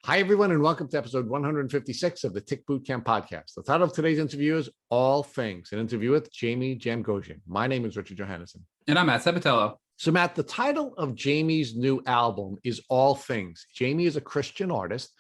Hi, everyone, and welcome to episode 156 of the Tick Bootcamp podcast. The title of today's interview is All Things, an interview with Jaime Jamgochian. My name is Richard Johannesson. And I'm Matt Sabatello. So, Matt, the title of Jaime's new album is All Things. Jaime is a Christian artist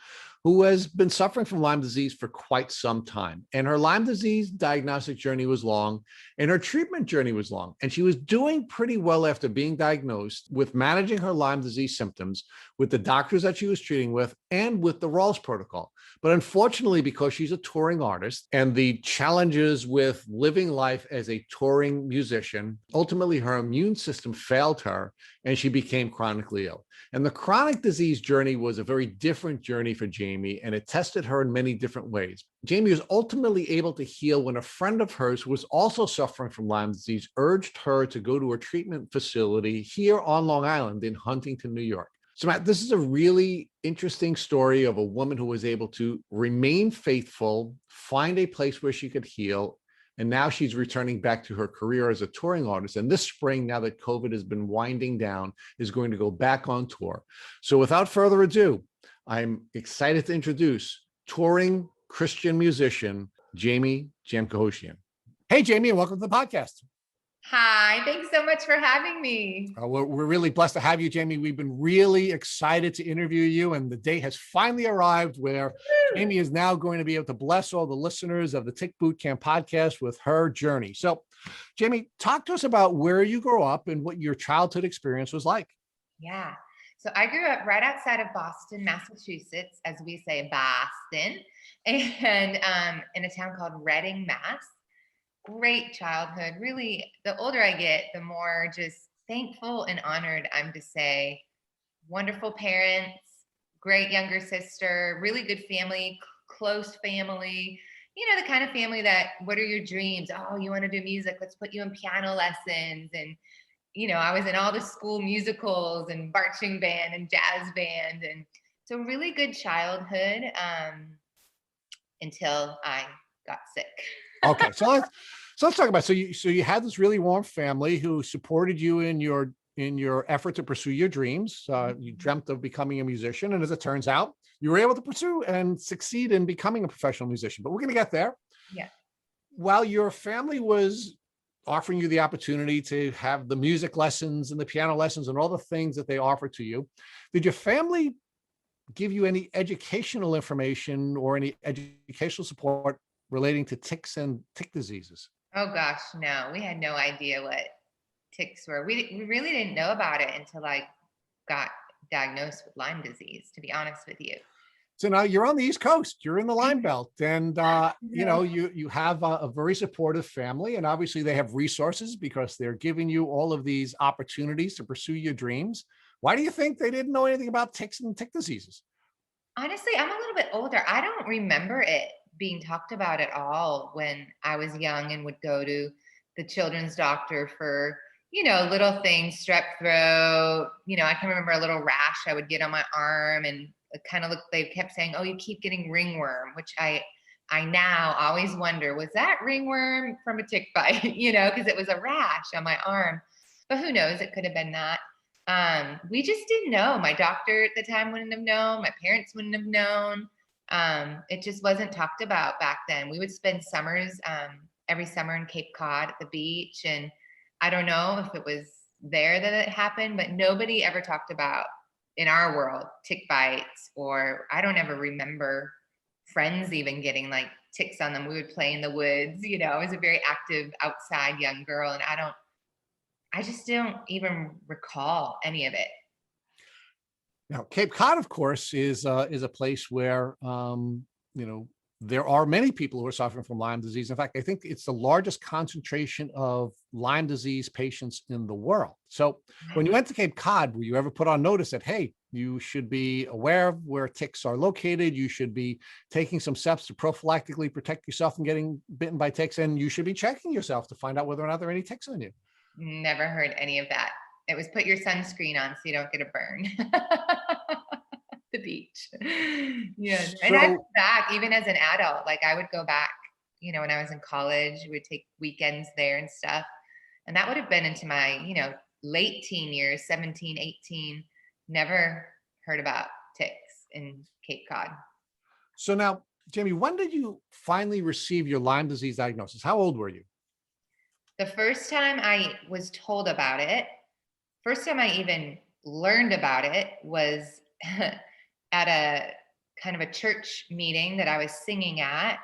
who has been suffering from Lyme disease for quite some time. And her Lyme disease diagnostic journey was long, and her treatment journey was long. And she was doing pretty well after being diagnosed with managing her Lyme disease symptoms with the doctors that she was treating with and with the Rawls protocol. But unfortunately, because she's a touring artist and the challenges with living life as a touring musician, ultimately her immune system failed her and she became chronically ill. And the chronic disease journey was a very different journey for Jaime, and it tested her in many different ways. Jaime was ultimately able to heal when a friend of hers who was also suffering from Lyme disease urged her to go to a treatment facility here on Long Island in Huntington, New York. So, Matt, this is a really interesting story of a woman who was able to remain faithful, find a place where she could heal, and now she's returning back to her career as a touring artist. And this spring, now that COVID has been winding down, is going to go back on tour. So without further ado, I'm excited to introduce touring Christian musician, Jaime Jamgochian. Hey, Jaime, and welcome to the podcast. Hi, thanks so much for having me. We're really blessed to have you, Jaime. We've been really excited to interview you, and the day has finally arrived where Jaime is now going to be able to bless all the listeners of the Tick Bootcamp podcast with her journey. So, Jaime, talk to us about where you grew up and what your childhood experience was like. Yeah, so I grew up right outside of Boston, Massachusetts, as we say, Boston, and in a town called Reading, Mass. Great childhood. Really, the older I get, the more just thankful and honored I'm to say. Wonderful parents, great younger sister, really good family, close family. You know, the kind of family that, what are your dreams? Oh, you want to do music? Let's put you in piano lessons. And, you know, I was in all the school musicals and marching band and jazz band. And so really good childhood until I got sick. Okay, so let's talk about, so you had this really warm family who supported you in your effort to pursue your dreams. You dreamt of becoming a musician, and as it turns out, you were able to pursue and succeed in becoming a professional musician. But we're going to get there. Yeah. While your family was offering you the opportunity to have the music lessons and the piano lessons and all the things that they offered to you, did your family give you any educational information or any educational support relating to ticks and tick diseases? Oh gosh, no, we had no idea what ticks were. We really didn't know about it until I got diagnosed with Lyme disease, to be honest with you. So now you're on the East Coast, you're in the Lyme Belt, and you know, you have a very supportive family, and obviously they have resources because they're giving you all of these opportunities to pursue your dreams. Why do you think they didn't know anything about ticks and tick diseases? Honestly, I'm a little bit older. I don't remember it being talked about at all when I was young and would go to the children's doctor for, you know, little things, strep throat. You know, I can remember a little rash I would get on my arm, and it kind of looked, they kept saying, oh, you keep getting ringworm, which I now always wonder, was that ringworm from a tick bite? You know, because it was a rash on my arm. But who knows? It could have been that. We just didn't know. My doctor at the time wouldn't have known. My parents wouldn't have known. It just wasn't talked about back then. We would spend summers, every summer in Cape Cod at the beach. And I don't know if it was there that it happened, but nobody ever talked about, in our world, tick bites, or I don't ever remember friends even getting like ticks on them. We would play in the woods. You know, I was a very active outside young girl, and I just don't even recall any of it. Now, Cape Cod, of course, is a place where you know, there are many people who are suffering from Lyme disease. In fact, I think it's the largest concentration of Lyme disease patients in the world. So when you went to Cape Cod, were you ever put on notice that, hey, you should be aware of where ticks are located, you should be taking some steps to prophylactically protect yourself from getting bitten by ticks, and you should be checking yourself to find out whether or not there are any ticks on you? Never heard any of that. It was put your sunscreen on so you don't get a burn. The beach. Yeah. And I went back even as an adult. Like I would go back, you know, when I was in college, we would take weekends there and stuff. And that would have been into my, you know, late teen years, 17, 18. Never heard about ticks. in Cape Cod. So now, Jamie, when did you finally receive your Lyme disease diagnosis? How old were you? The first time I was told about it, first time I even learned about it was at a kind of a church meeting that I was singing at.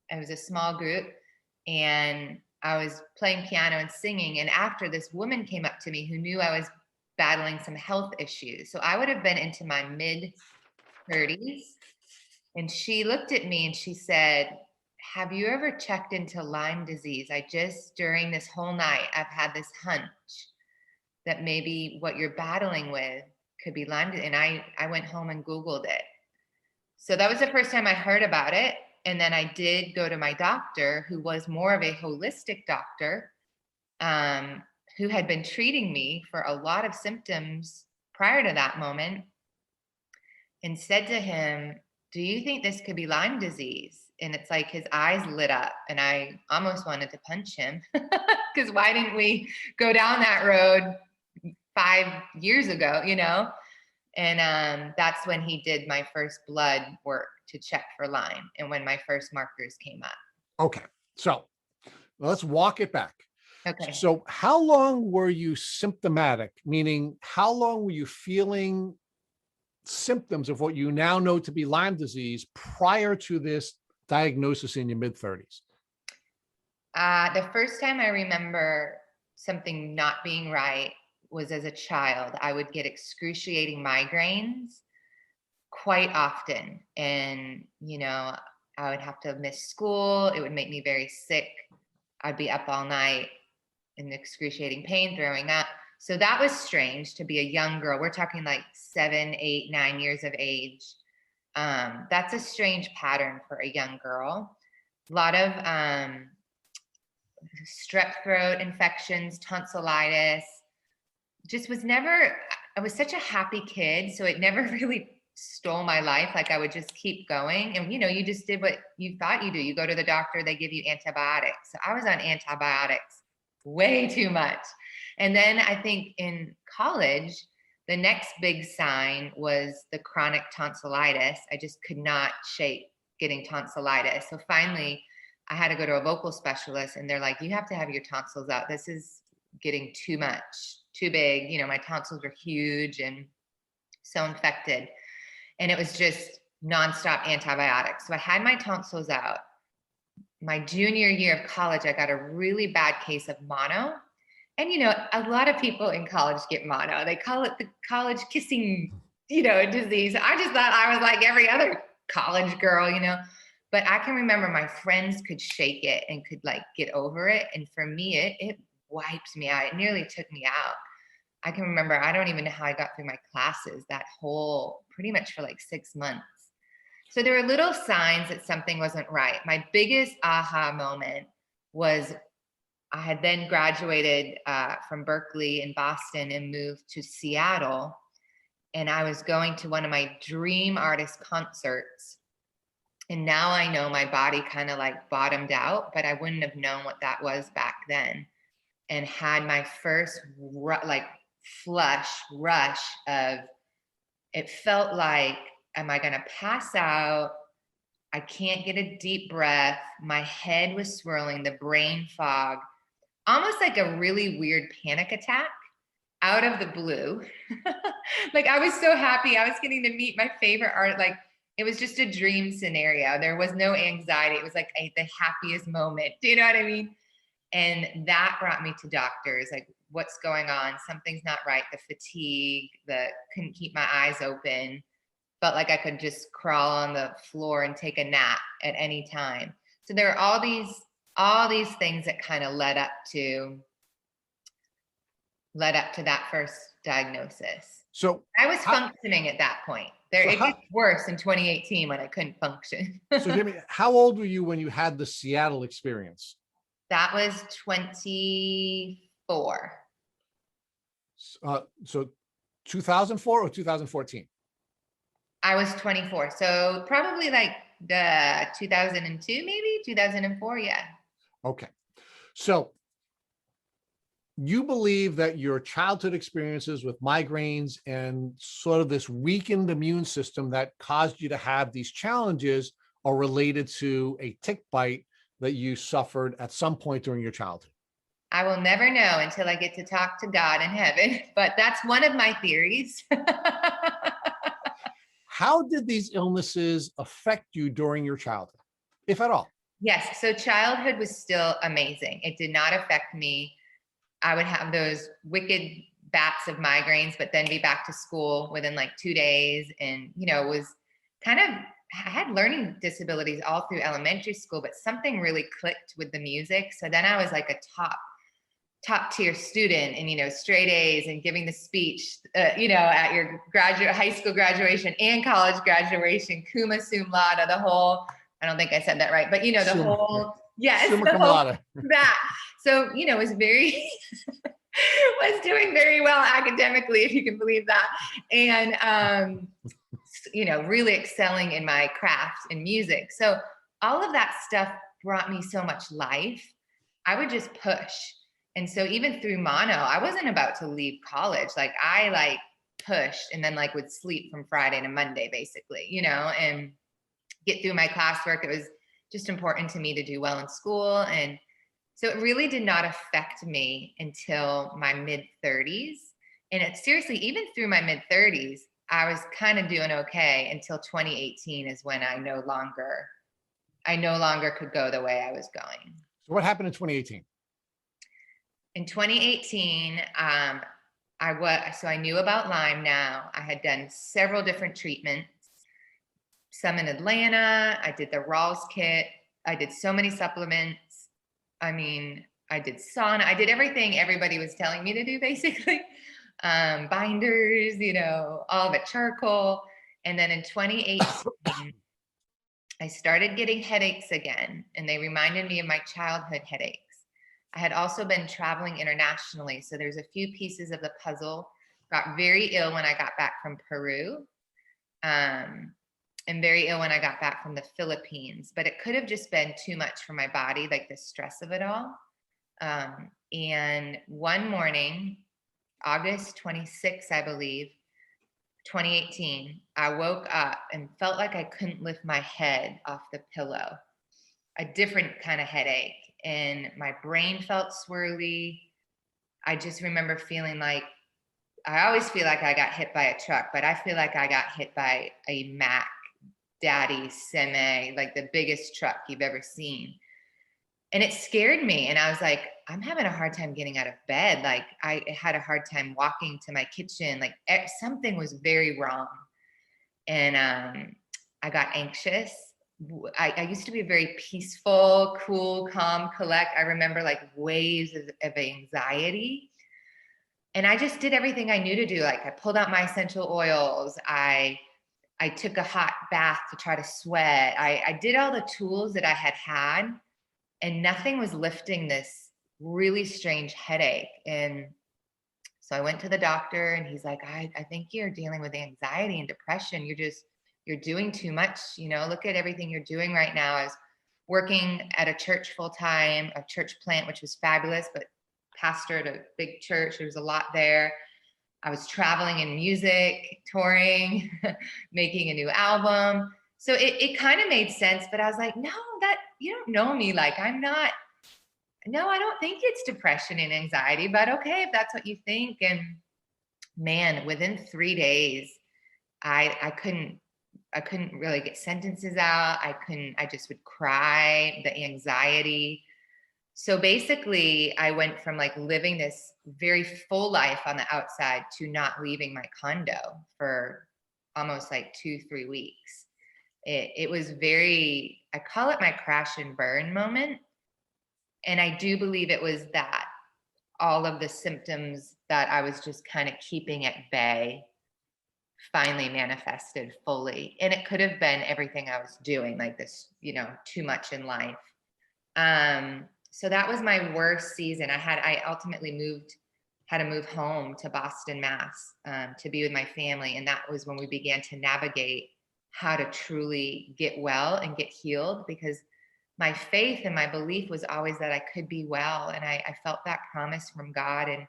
It was a small group, and I was playing piano and singing. And after, this woman came up to me who knew I was battling some health issues. So I would have been into my mid 30s. And she looked at me and she said, "Have you ever checked into Lyme disease? During this whole night, I've had this hunch that maybe what you're battling with could be Lyme disease." And I went home and Googled it. So that was the first time I heard about it. And then I did go to my doctor, who was more of a holistic doctor, who had been treating me for a lot of symptoms prior to that moment, and said to him, "Do you think this could be Lyme disease?" And it's like his eyes lit up, and I almost wanted to punch him, because why didn't we go down that road 5 years ago, you know? And that's when he did my first blood work to check for Lyme, and when my first markers came up. Okay. So let's walk it back. Okay. So how long were you symptomatic? Meaning, how long were you feeling symptoms of what you now know to be Lyme disease prior to this diagnosis in your mid 30s? The first time I remember something not being right was as a child. I would get excruciating migraines quite often. And, I would have to miss school. It would make me very sick. I'd be up all night in excruciating pain, throwing up. So that was strange to be a young girl. We're talking like 7, 8, 9 years of age. That's a strange pattern for a young girl. A lot of strep throat infections, tonsillitis. I was such a happy kid. So it never really stole my life. Like, I would just keep going. And, you just did what you thought you do. You go to the doctor, they give you antibiotics. So I was on antibiotics way too much. And then I think in college, the next big sign was the chronic tonsillitis. I just could not shake getting tonsillitis. So finally, I had to go to a vocal specialist, and they're like, "You have to have your tonsils out. This is getting too much, too big." My tonsils are huge and so infected. And it was just nonstop antibiotics. So I had my tonsils out. My junior year of college, I got a really bad case of mono. And, a lot of people in college get mono. They call it the college kissing, disease. I just thought I was like every other college girl, But I can remember my friends could shake it and could like get over it. And for me, it wiped me out. It nearly took me out. I can remember, I don't even know how I got through my classes pretty much for like 6 months. So there were little signs that something wasn't right. My biggest aha moment was I had then graduated from Berkeley in Boston and moved to Seattle. And I was going to one of my dream artist concerts. And now I know my body kind of like bottomed out, but I wouldn't have known what that was back then. And had my first flush rush of, it felt like, am I going to pass out? I can't get a deep breath. My head was swirling, the brain fog, almost like a really weird panic attack out of the blue. Like, I was so happy. I was getting to meet my favorite art. Like, it was just a dream scenario. There was no anxiety. It was like the happiest moment. Do you know what I mean? And that brought me to doctors. Like, what's going on? Something's not right. The fatigue, couldn't keep my eyes open. Felt like I could just crawl on the floor and take a nap at any time. So there are all these things that kind of led up to that first diagnosis. So I was functioning at that point. It gets worse in 2018 when I couldn't function. So Jamie, how old were you when you had the Seattle experience? That was 24. So 2004 or 2014? I was 24. So probably like the 2002, maybe 2004. Yeah. Okay. So You believe that your childhood experiences with migraines and sort of this weakened immune system that caused you to have these challenges are related to a tick bite that you suffered at some point during your childhood. I will never know until I get to talk to God in heaven, but that's one of my theories. How did these illnesses affect you during your childhood, if at all? Yes, so childhood was still amazing. It did not affect me. I would have those wicked bats of migraines, but then be back to school within like 2 days. And, it was kind of, I had learning disabilities all through elementary school, but something really clicked with the music. So then I was like a top tier student and, straight A's and giving the speech, at your high school graduation and college graduation, cum laude, the whole, I don't think I said that right, but the whole, yes, Summa the cum whole, laude. that. So, was very, was doing very well academically, if you can believe that. And, really excelling in my craft in music. So all of that stuff brought me so much life. I would just push. And so even through mono, I wasn't about to leave college. Like I pushed and then would sleep from Friday to Monday, basically, and get through my classwork. It was just important to me to do well in school. And so it really did not affect me until my mid 30s. And it's seriously, even through my mid 30s, I was kind of doing okay until 2018 is when I no longer could go the way I was going. So what happened in 2018? In 2018, I knew about Lyme now. I had done several different treatments, some in Atlanta. I did the Rawls kit. I did so many supplements. I mean, I did sauna. I did everything everybody was telling me to do, basically. Binders, all of it, charcoal. And then in 2018, I started getting headaches again, and they reminded me of my childhood headaches. I had also been traveling internationally, so there's a few pieces of the puzzle. Got very ill when I got back from Peru, and very ill when I got back from the Philippines. But it could have just been too much for my body, like the stress of it all. And one morning, August 26th, I believe, 2018, I woke up and felt like I couldn't lift my head off the pillow. A different kind of headache. And my brain felt swirly. I just remember feeling like, I always feel like I got hit by a truck, but I feel like I got hit by a Mack Daddy semi, like the biggest truck you've ever seen. And it scared me. And I was like, I'm having a hard time getting out of bed. Like I had a hard time walking to my kitchen. Like something was very wrong. And I got anxious. I used to be very peaceful, cool, calm, collect. I remember waves of anxiety. And I just did everything I knew to do. Like I pulled out my essential oils. I took a hot bath to try to sweat. I did all the tools that I had, and nothing was lifting this really strange headache. And so I went to the doctor, and he's like, I think you're dealing with anxiety and depression. You're doing too much. Look at everything you're doing right now. I was working at a church full time, a church plant, which was fabulous, but pastor at a big church. There was a lot there. I was traveling in music, touring, making a new album. So it kind of made sense, but I was like, no, that you don't know me. Like no, I don't think it's depression and anxiety, but okay, if that's what you think. And man, within 3 days, I couldn't really get sentences out. I just would cry, the anxiety. So basically I went from living this very full life on the outside to not leaving my condo for almost 2-3 weeks. It was very, I call it my crash and burn moment. And I do believe it was that all of the symptoms that I was just kind of keeping at bay finally manifested fully. And it could have been everything I was doing, like this, too much in life. So that was my worst season. I ultimately had to move home to Boston, Mass, to be with my family. And that was when we began to navigate how to truly get well and get healed, because my faith and my belief was always that I could be well. And I felt that promise from God. And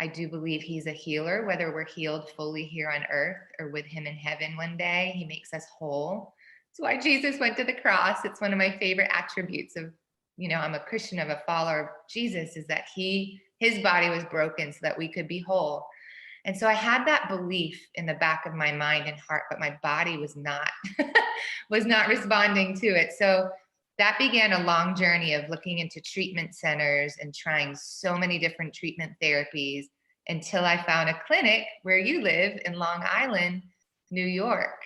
I do believe he's a healer, whether we're healed fully here on earth or with him in heaven one day. He makes us whole. That's why Jesus went to the cross. It's one of my favorite attributes of, I'm a Christian, of a follower of Jesus, is that his body was broken so that we could be whole. And so I had that belief in the back of my mind and heart, but my body was not was not responding to it. So that began a long journey of looking into treatment centers and trying so many different treatment therapies until I found a clinic where you live in Long Island, New York.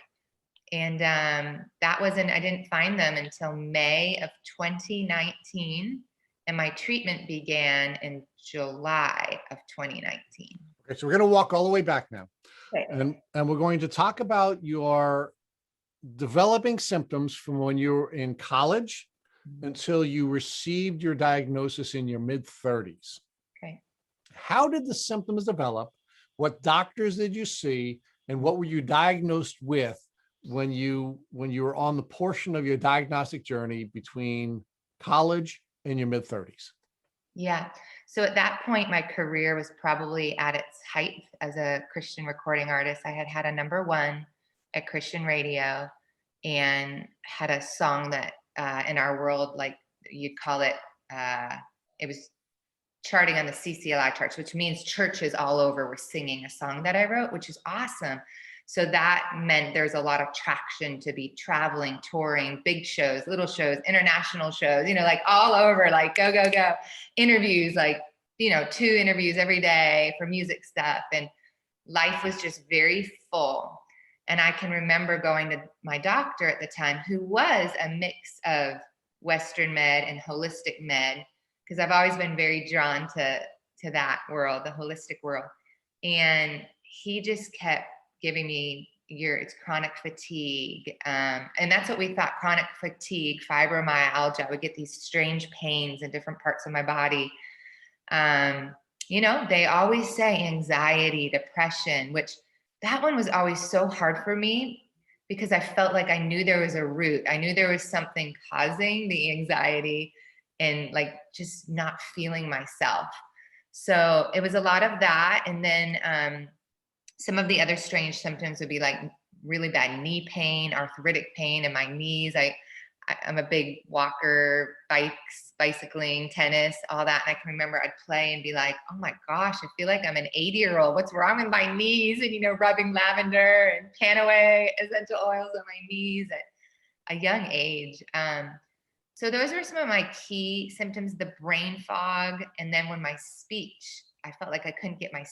And I didn't find them until May of 2019. And my treatment began in July of 2019. Okay, so we're going to walk all the way back now. Okay. And we're going to talk about your developing symptoms from when you were in college until you received your diagnosis in your mid-30s. Okay. How did the symptoms develop? What doctors did you see? And what were you diagnosed with when you were on the portion of your diagnostic journey between college and your mid-30s? Yeah. So at that point, my career was probably at its height as a Christian recording artist. I had a #1 at Christian radio and had a song that in our world, like you'd call it, it was charting on the CCLI charts, which means churches all over were singing a song that I wrote, which is awesome. So that meant there's a lot of traction to be traveling, touring, big shows, little shows, international shows, like all over, like go, go, go. Interviews, like, 2 interviews every day for music stuff. And life was just very full. And I can remember going to my doctor at the time, who was a mix of Western med and holistic med, because I've always been very drawn to that world, the holistic world. And he just kept giving me it's chronic fatigue. And that's what we thought, chronic fatigue, fibromyalgia. I would get these strange pains in different parts of my body. They always say anxiety, depression, which that one was always so hard for me because I felt like I knew there was a root. I knew there was something causing the anxiety and like just not feeling myself. So it was a lot of that. And then some of the other strange symptoms would be like really bad knee pain, arthritic pain in my knees. I'm a big walker, bicycling, tennis, all that. And I can remember I'd play and be like, oh my gosh, I feel like I'm an 80-year-old. What's wrong with my knees? And, rubbing lavender and Panaway essential oils on my knees at a young age. So those were some of my key symptoms, the brain fog. And then when my speech, I felt like I couldn't get my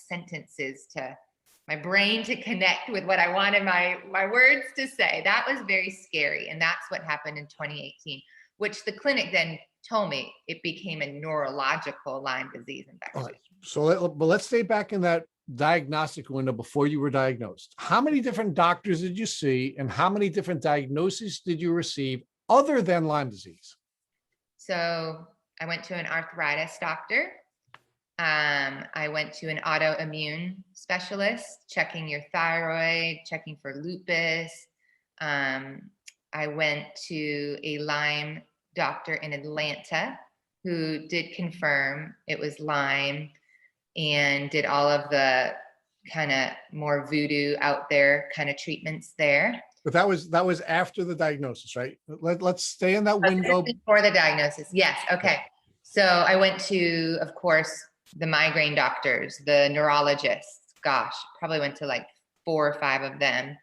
brain to connect with what I wanted my words to say. That was very scary. And that's what happened in 2018, which the clinic then told me it became a neurological Lyme disease infection. All right. So, but let's stay back in that diagnostic window before you were diagnosed. How many different doctors did you see and how many different diagnoses did you receive other than Lyme disease? So I went to an arthritis doctor. I went to an autoimmune specialist, checking your thyroid, checking for lupus. I went to a Lyme doctor in Atlanta who did confirm it was Lyme and did all of the kind of more voodoo out there kind of treatments there. But that was after the diagnosis, right? Let's stay in that window. Before the diagnosis. Yes. Okay. So I went to, of course, the migraine doctors, the neurologists. Gosh, probably went to like 4 or 5 of them.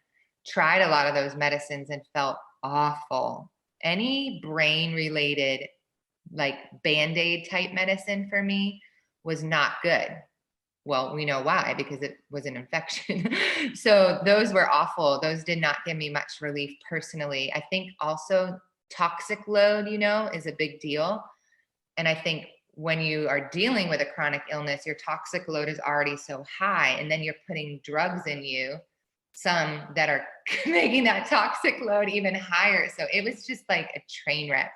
Tried a lot of those medicines and felt awful. Any brain related, like Band-Aid type medicine for me was not good. Well, we know why, because it was an infection. So those were awful. Those did not give me much relief personally. I think also toxic load, is a big deal. And I think when you are dealing with a chronic illness, your toxic load is already so high, and then you're putting drugs in you, some that are making that toxic load even higher. So it was just like a train wreck.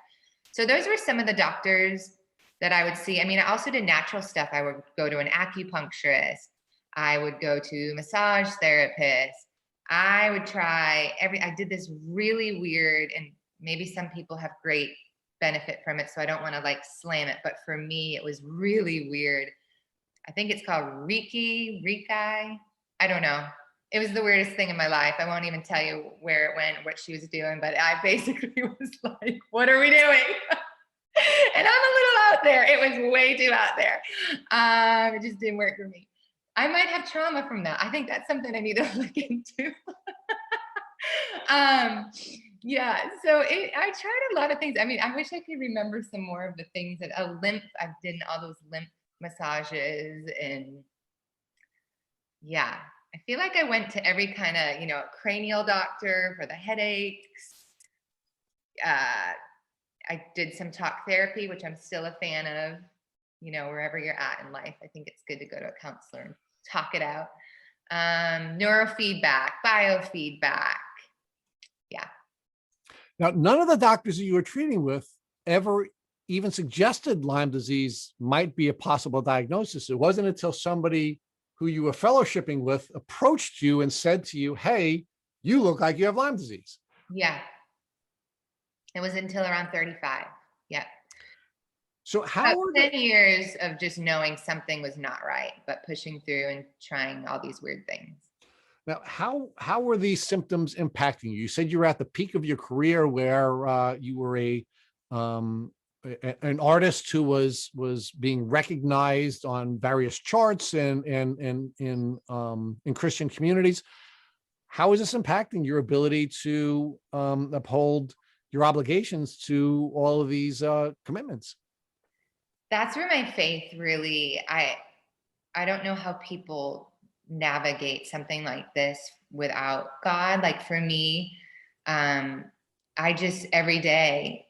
So those were some of the doctors that I would see. I mean, I also did natural stuff. I would go to an acupuncturist. I would go to massage therapist. I would try I did this really weird, and maybe some people have great benefit from it, so I don't want to like slam it. But for me, it was really weird. I think it's called Reiki. I don't know. It was the weirdest thing in my life. I won't even tell you where it went, what she was doing, but I basically was like, what are we doing? And I'm a little out there. It was way too out there. It just didn't work for me. I might have trauma from that. I think that's something I need to look into. Yeah, so I tried a lot of things. I mean, I wish I could remember some more of the things that lymph. I've done all those lymph massages, and yeah, I feel like I went to every kind of, cranial doctor for the headaches. I did some talk therapy, which I'm still a fan of. Wherever you're at in life, I think it's good to go to a counselor and talk it out. Neurofeedback, biofeedback. Yeah. Now, none of the doctors that you were treating with ever even suggested Lyme disease might be a possible diagnosis. It wasn't until somebody who you were fellowshipping with approached you and said to you, hey, you look like you have Lyme disease. Yeah. It was until around 35. Yeah. So how about 10 years of just knowing something was not right, but pushing through and trying all these weird things. Now, how were these symptoms impacting you? You said you were at the peak of your career, where you were an artist who was being recognized on various charts and in Christian communities. How is this impacting your ability to uphold your obligations to all of these commitments? That's where my faith really, I don't know how people navigate something like this without God. Like for me, I just every day,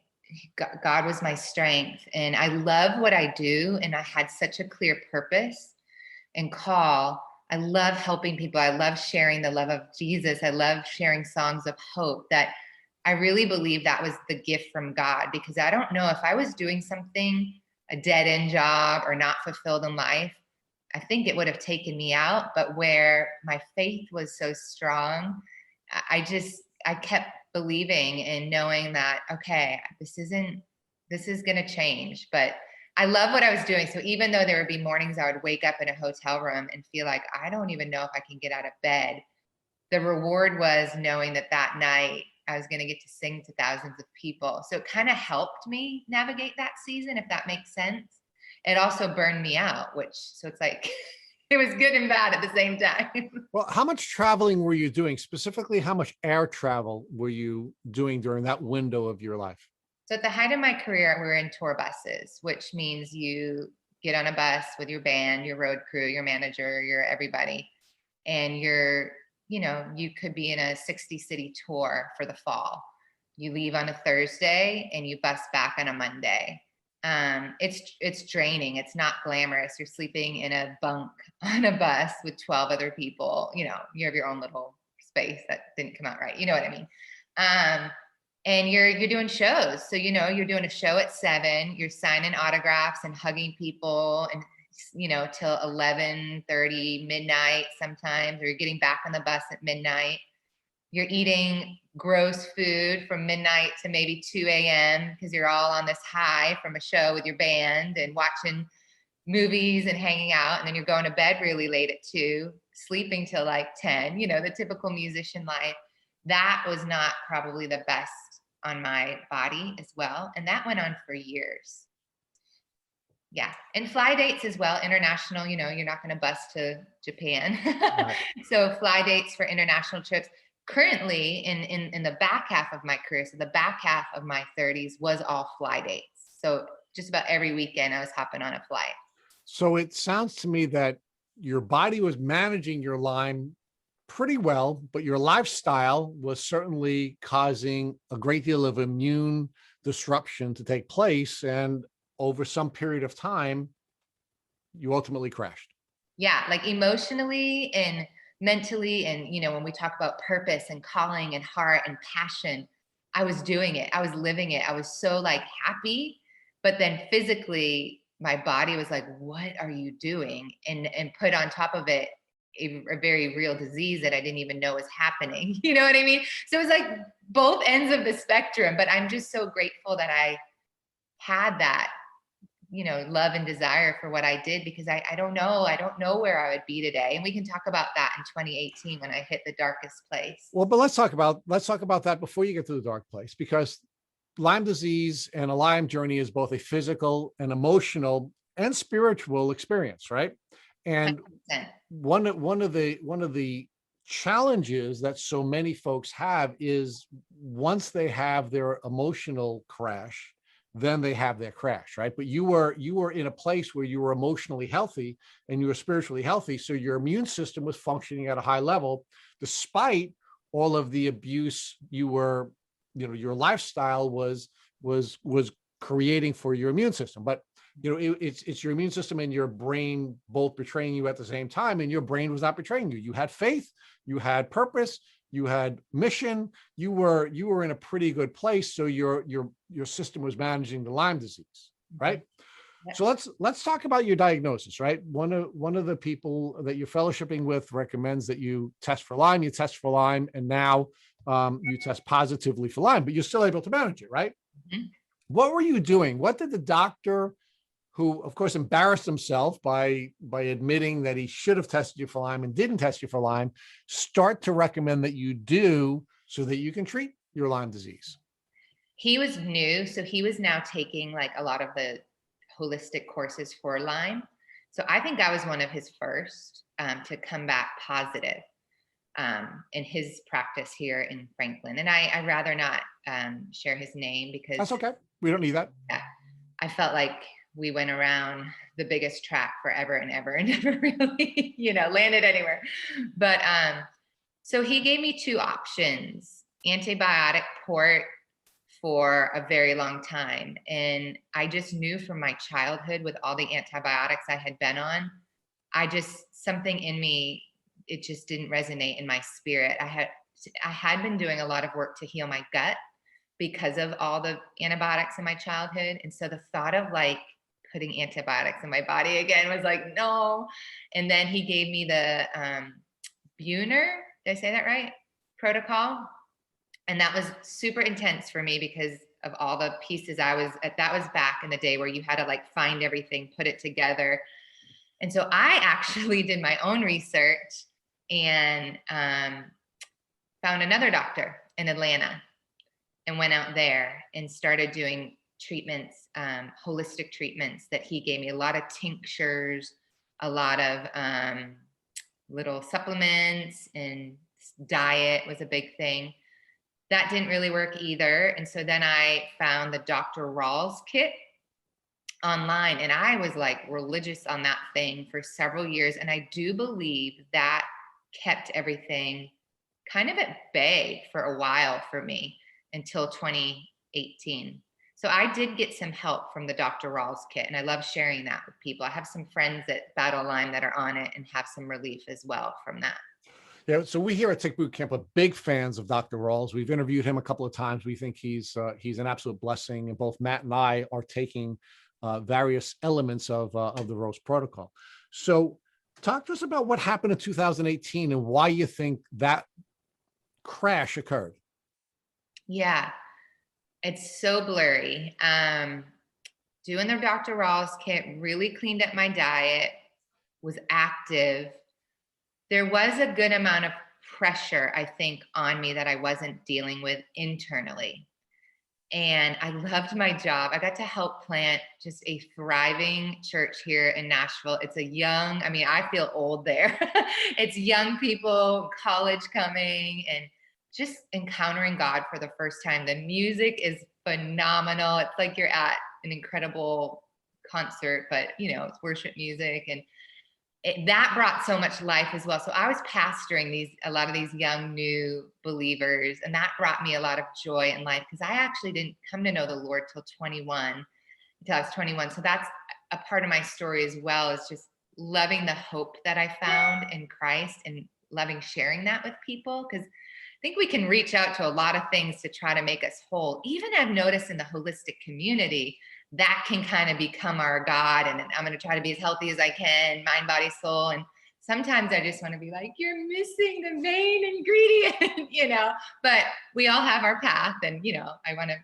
God was my strength, and I love what I do, and I had such a clear purpose and call. I love helping people. I love sharing the love of Jesus. I love sharing songs of hope. That I really believe that was the gift from God, because I don't know if I was doing something, a dead end job or not fulfilled in life, I think it would have taken me out. But where my faith was so strong, I kept believing and knowing that, okay, this is going to change. But I love what I was doing. So even though there would be mornings I would wake up in a hotel room and feel like I don't even know if I can get out of bed, the reward was knowing that that night I was going to get to sing to thousands of people. So it kind of helped me navigate that season, if that makes sense. It also burned me out, so it's like, it was good and bad at the same time. Well, how much traveling were you doing? Specifically, how much air travel were you doing during that window of your life? So at the height of my career, we were in tour buses, which means you get on a bus with your band, your road crew, your manager, your everybody, and you could be in a 60 city tour for the fall. You leave on a Thursday and you bus back on a Monday. It's draining. It's not glamorous. You're sleeping in a bunk on a bus with 12 other people. You have your own little space that didn't come out right. You know what I mean? And you're doing shows. So, you're doing a show at 7, you're signing autographs and hugging people, and till 11:30, midnight sometimes, or you're getting back on the bus at midnight. You're eating gross food from midnight to maybe 2 a.m. because you're all on this high from a show with your band and watching movies and hanging out. And then you're going to bed really late at 2, sleeping till like 10, the typical musician life. That was not probably the best on my body as well. And that went on for years. Yeah. And fly dates as well, international, you're not going to bus to Japan. Right. So fly dates for international trips. Currently in the back half of my career, so the back half of my 30s was all fly dates. So just about every weekend I was hopping on a flight. So it sounds to me that your body was managing your Lyme pretty well, but your lifestyle was certainly causing a great deal of immune disruption to take place. And over some period of time, you ultimately crashed. Yeah, like emotionally and mentally. And, when we talk about purpose and calling and heart and passion, I was doing it. I was living it. I was so like happy, but then physically my body was like, what are you doing? And put on top of it a very real disease that I didn't even know was happening. You know what I mean? So it was like both ends of the spectrum, but I'm just so grateful that I had that, love and desire for what I did, because I don't know. I don't know where I would be today. And we can talk about that in 2018 when I hit the darkest place. Well, but let's talk about that before you get to the dark place, because Lyme disease and a Lyme journey is both a physical and emotional and spiritual experience, right? And 100%. one of the challenges that so many folks have is once they have their emotional crash, then they have their crash, right? But you were in a place where you were emotionally healthy and you were spiritually healthy, so your immune system was functioning at a high level despite all of the abuse your lifestyle was creating for your immune system. But it's your immune system and your brain both betraying you at the same time, and your brain was not betraying you. You had faith, you had purpose, you had mission, you were in a pretty good place, so your system was managing the Lyme disease, right? So let's talk about your diagnosis, right? One of the people that you're fellowshipping with recommends that you test for Lyme. You test for Lyme, and now you test positively for Lyme, but you're still able to manage it, right? Mhm. What were you doing? What did the doctor, who of course embarrassed himself by admitting that he should have tested you for Lyme and didn't test you for Lyme, start to recommend that you do so that you can treat your Lyme disease? He was new, so he was now taking like a lot of the holistic courses for Lyme. So I think I was one of his first to come back positive in his practice here in Franklin. And I rather not share his name because That's okay. We don't need that. yeah, I felt like we went around the biggest track forever and ever and never really, landed anywhere. But so he gave me two options: antibiotic port for a very long time. And I just knew from my childhood, with all the antibiotics I had been on, something in me, it just didn't resonate in my spirit. I had been doing a lot of work to heal my gut because of all the antibiotics in my childhood. And so the thought of like putting antibiotics in my body again was like, no. And then he gave me the Buhner, did I say that right? Protocol. And that was super intense for me because of all the pieces that was back in the day where you had to like find everything, put it together. And so I actually did my own research and found another doctor in Atlanta and went out there and started doing treatments, holistic treatments that he gave me. A lot of tinctures, a lot of little supplements, and diet was a big thing. That didn't really work either. And so then I found the Dr. Rawls kit online, and I was like religious on that thing for several years. And I do believe that kept everything kind of at bay for a while for me until 2018. So I did get some help from the Dr. Rawls kit, and I love sharing that with people. I have some friends that battle Lyme that are on it and have some relief as well from that. Yeah, so we here at Tick Boot Camp are big fans of Dr. Rawls. We've interviewed him a couple of times. We think he's an absolute blessing, and both Matt and I are taking various elements of the Rawls protocol. So, talk to us about what happened in 2018 and why you think that crash occurred. Yeah, it's so blurry. Doing the Dr. Rawls kit really cleaned up my diet, was active. There was a good amount of pressure, I think, on me that I wasn't dealing with internally. And I loved my job. I got to help plant just a thriving church here in Nashville. It's I feel old there. It's young people, college coming, and just encountering God for the first time. The music is phenomenal. It's like you're at an incredible concert, but it's worship music, and that brought so much life as well. So I was pastoring a lot of these young new believers, and that brought me a lot of joy in life, because I actually didn't come to know the Lord until I was 21. So that's a part of my story as well, is just loving the hope that I found in Christ and loving sharing that with people, because I think we can reach out to a lot of things to try to make us whole. Even I've noticed in the holistic community, that can kind of become our God. And I'm going to try to be as healthy as I can, mind, body, soul. And sometimes I just want to be like, you're missing the main ingredient, but we all have our path. And, I want to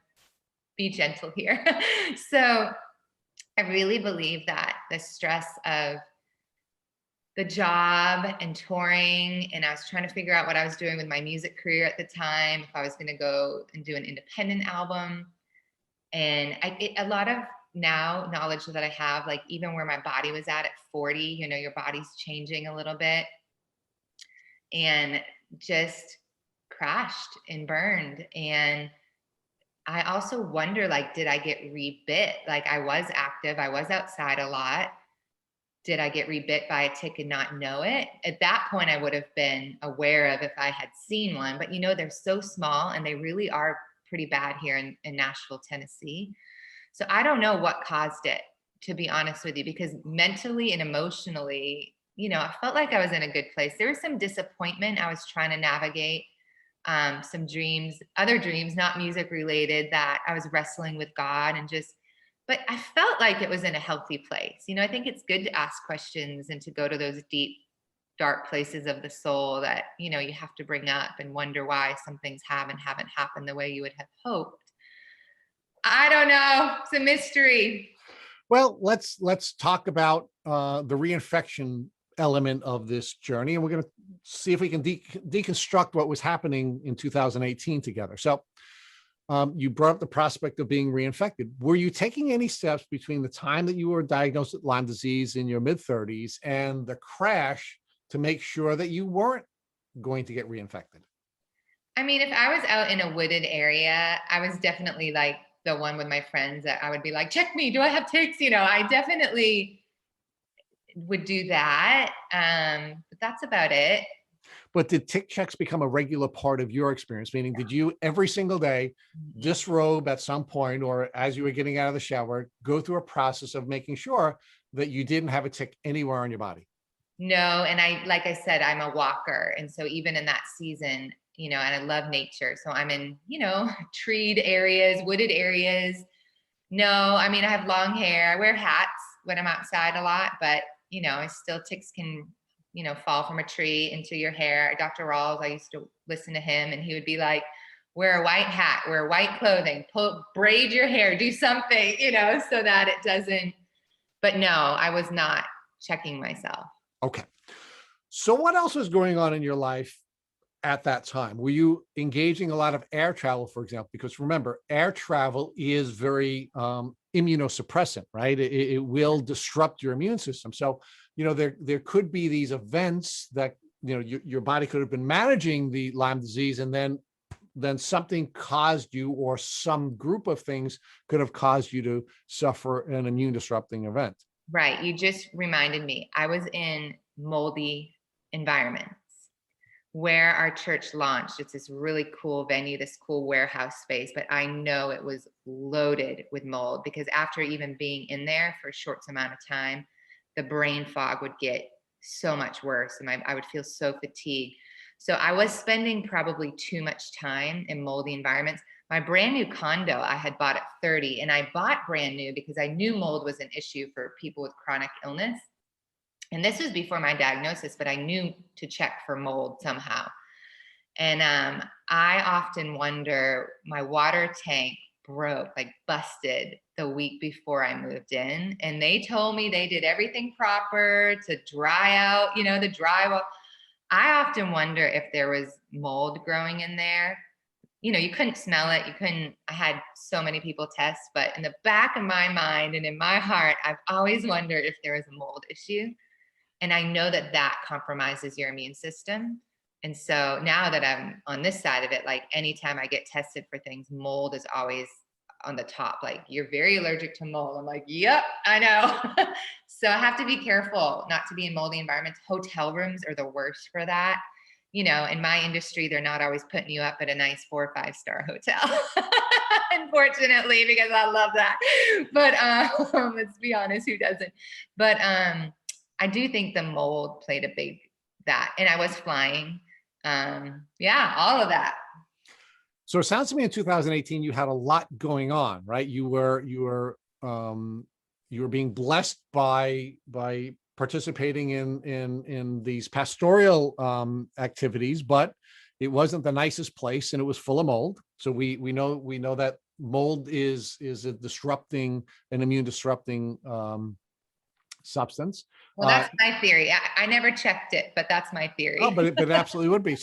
be gentle here. So I really believe that the stress of the job and touring, and I was trying to figure out what I was doing with my music career at the time, if I was going to go and do an independent album. And a lot of now knowledge that I have, like even where my body was at 40, you know, your body's changing a little bit, and just crashed and burned. And I also wonder, like, did I get rebit? Like, I was active, I was outside a lot. Did I get rebit by a tick and not know it? At that point, I would have been aware of if I had seen one. But you know, they're so small and they really are pretty bad here in Nashville, Tennessee. So I don't know what caused it, to be honest with you, because mentally and emotionally, you know, I felt like I was in a good place. There was some disappointment. I was trying to navigate some dreams, other dreams, not music related, that I was wrestling with God and just, but I felt like it was in a healthy place. You know, I think it's good to ask questions and to go to those deep, dark places of the soul that, you know, you have to bring up and wonder why some things haven't happened the way you would have hoped. I don't know. It's a mystery. Well, let's talk about the reinfection element of this journey, and we're going to see if we can deconstruct what was happening in 2018 together. So you brought up the prospect of being reinfected. Were you taking any steps between the time that you were diagnosed with Lyme disease in your mid-30s and the crash to make sure that you weren't going to get reinfected? I mean, if I was out in a wooded area, I was definitely like the one with my friends that I would be like, check me, do I have ticks? You know, I definitely would do that. But that's about it. But did tick checks become a regular part of your experience? Meaning, did you every single day disrobe at some point, or as you were getting out of the shower, go through a process of making sure that you didn't have a tick anywhere on your body? No, and like I said, I'm a walker. And so even in that season, you know, and I love nature. So I'm in, you know, treed areas, wooded areas. No, I mean, I have long hair. I wear hats when I'm outside a lot, but, you know, I still ticks can, you know, fall from a tree into your hair. Dr. Rawls, I used to listen to him and he would be like, wear a white hat, wear white clothing, braid your hair, do something, you know, so that it doesn't. But no, I was not checking myself. Okay. So what else was going on in your life at that time? Were you engaging a lot of air travel, for example? Because remember, air travel is very immunosuppressant, right? It will disrupt your immune system. So, you know, there could be these events that, you know, your body could have been managing the Lyme disease, and then something caused you, or some group of things could have caused you to suffer an immune disrupting event. Right. You just reminded me. I was in moldy environments where our church launched. It's this really cool venue, this cool warehouse space, but I know it was loaded with mold because after even being in there for a short amount of time, the brain fog would get so much worse and I would feel so fatigued. So I was spending probably too much time in moldy environments. My brand new condo I had bought at 30, and I bought brand new because I knew mold was an issue for people with chronic illness. And this was before my diagnosis, but I knew to check for mold somehow. And I often wonder, my water tank broke, like busted the week before I moved in. And they told me they did everything proper to dry out, you know, the drywall. I often wonder if there was mold growing in there. You know, you couldn't smell it. You couldn't, I had so many people test, but in the back of my mind and in my heart, I've always wondered if there was a mold issue. And I know that that compromises your immune system. And so now that I'm on this side of it, like anytime I get tested for things, mold is always on the top. Like, you're very allergic to mold. I'm like, yep, I know. So I have to be careful not to be in moldy environments. Hotel rooms are the worst for that. You know, in my industry, they're not always putting you up at a nice 4 or 5-star hotel. Unfortunately, because I love that. But let's be honest, who doesn't? But I do think the mold played a big that, and I was flying. Yeah, all of that. So it sounds to me in 2018 you had a lot going on, right? You were being blessed by participating in these pastoral activities, but it wasn't the nicest place and it was full of mold. So we know that mold is an immune disrupting substance. Well, that's my theory. I never checked it, but that's my theory. Oh, but it absolutely would be.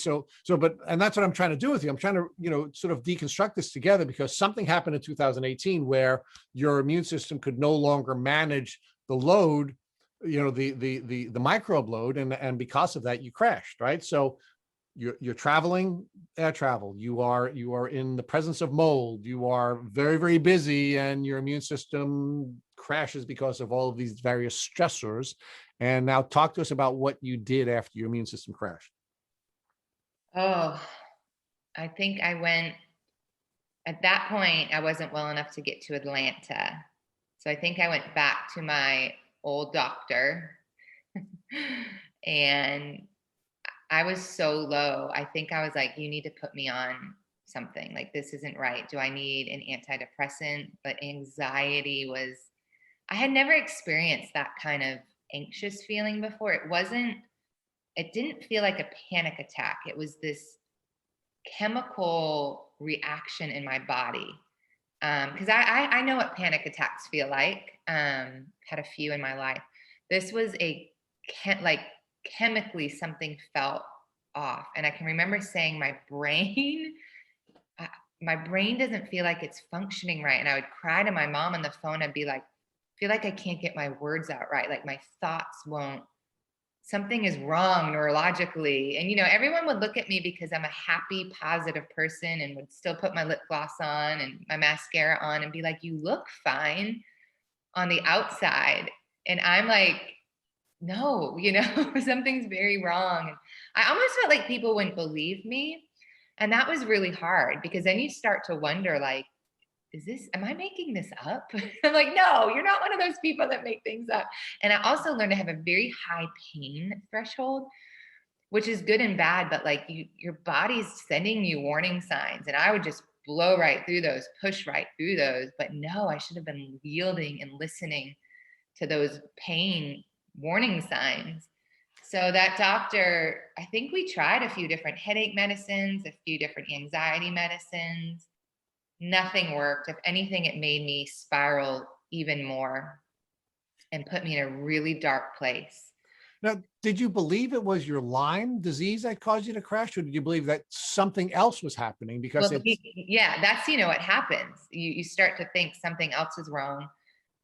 And that's what I'm trying to do with you. I'm trying to, sort of deconstruct this together, because something happened in 2018 where your immune system could no longer manage the load, the microbe load, and because of that, you crashed, right? So you're traveling, air travel. You are in the presence of mold. You are very, very busy, and your immune system crashes because of all of these various stressors. And now talk to us about what you did after your immune system crashed. Oh, I think I went, at that point, I wasn't well enough to get to Atlanta. So I think I went back to my old doctor and I was so low. I think I was like, you need to put me on something. Like, this isn't right. Do I need an antidepressant? But anxiety was, I had never experienced that kind of anxious feeling before. It didn't feel like a panic attack. It was this chemical reaction in my body. Because I know what panic attacks feel like. Had a few in my life. This was like chemically something felt off, and I can remember saying my brain doesn't feel like it's functioning right, and I would cry to my mom on the phone. I'd be like, feel like I can't get my words out right. Like my thoughts won't. Something is wrong neurologically. And, everyone would look at me because I'm a happy, positive person and would still put my lip gloss on and my mascara on and be like, you look fine on the outside. And I'm like, no, something's very wrong. And I almost felt like people wouldn't believe me. And that was really hard, because then you start to wonder, like, am I making this up? I'm like, no, you're not one of those people that make things up. And I also learned to have a very high pain threshold, which is good and bad, but like your body's sending you warning signs. And I would just blow right through those, push right through those. But no, I should have been yielding and listening to those pain warning signs. So that doctor, I think we tried a few different headache medicines, a few different anxiety medicines. Nothing worked. If anything, it made me spiral even more and put me in a really dark place. Now, did you believe it was your Lyme disease that caused you to crash, or did you believe that something else was happening? Because yeah, that's, what happens. You start to think something else is wrong.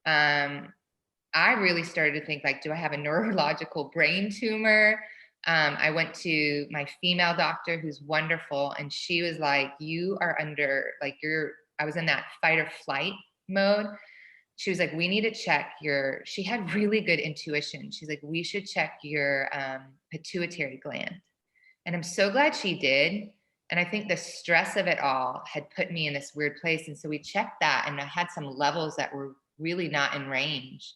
I really started to think, like, do I have a neurological brain tumor? I went to my female doctor, who's wonderful, and she was like, you are under, like, I was in that fight or flight mode. She was like, we need to check she had really good intuition. She's like, we should check your pituitary gland. And I'm so glad she did. And I think the stress of it all had put me in this weird place. And so we checked that, and I had some levels that were really not in range.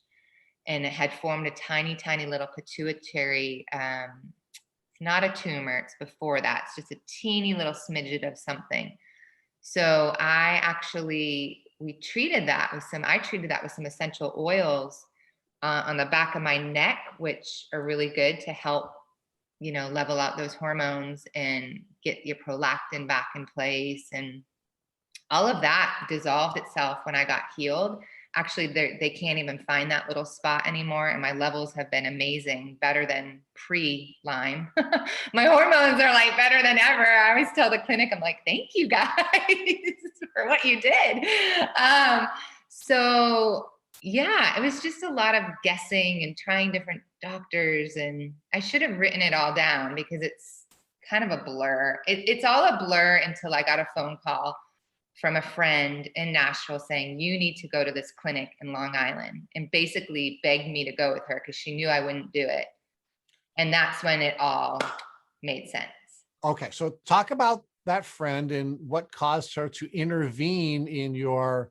And it had formed a tiny, tiny little pituitary, it's not a tumor, it's before that. It's just a teeny little smidget of something. So we treated that with some essential oils on the back of my neck, which are really good to help, level out those hormones and get your prolactin back in place. And all of that dissolved itself when I got healed. Actually, they can't even find that little spot anymore. And my levels have been amazing, better than pre-Lyme. My hormones are like better than ever. I always tell the clinic, I'm like, thank you guys for what you did. So yeah, it was just a lot of guessing and trying different doctors. And I should have written it all down, because it's kind of a blur. It's all a blur until I got a phone call from a friend in Nashville saying, you need to go to this clinic in Long Island, and basically begged me to go with her because she knew I wouldn't do it. And that's when it all made sense. Okay. So talk about that friend and what caused her to intervene in your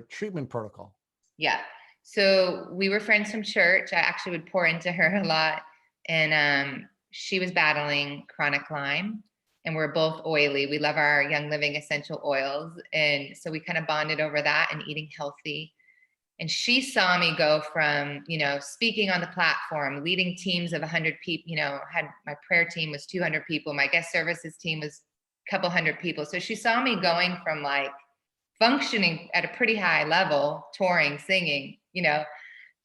treatment protocol. Yeah. So we were friends from church. I actually would pour into her a lot. And she was battling chronic Lyme. And we're both oily. We love our Young Living essential oils. And so we kind of bonded over that and eating healthy. And she saw me go from, speaking on the platform, leading teams of 100 people, had my prayer team was 200 people. My guest services team was couple hundred people. So she saw me going from like functioning at a pretty high level, touring, singing,